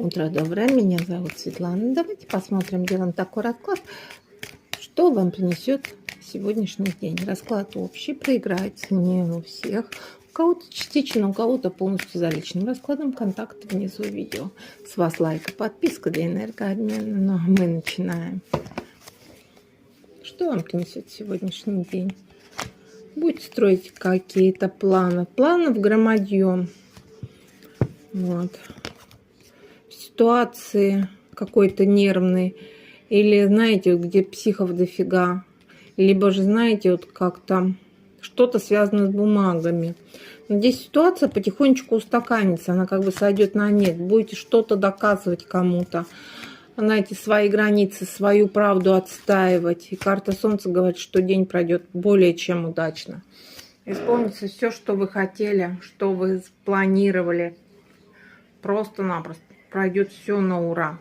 Утро доброе, меня зовут Светлана. Давайте посмотрим, делаем такой расклад, что вам принесет сегодняшний день. Расклад общий, проиграется не у всех. У кого-то частично, у кого-то полностью за личным раскладом. Контакты внизу видео. С вас лайк и подписка для энергообмена. Ну, а мы начинаем. Что вам принесет сегодняшний день? Будете строить какие-то планы. Планов громадье. Вот. Ситуации какой-то нервной, или, знаете, вот где психов дофига, либо же, знаете, вот как-то что-то связано с бумагами. Но здесь ситуация потихонечку устаканится, она как бы сойдет на нет. Будете что-то доказывать кому-то, знаете, свои границы, свою правду отстаивать. И карта Солнца говорит, что день пройдет более чем удачно. Исполнится все, что вы хотели, что вы планировали. Просто-напросто пройдет все на ура.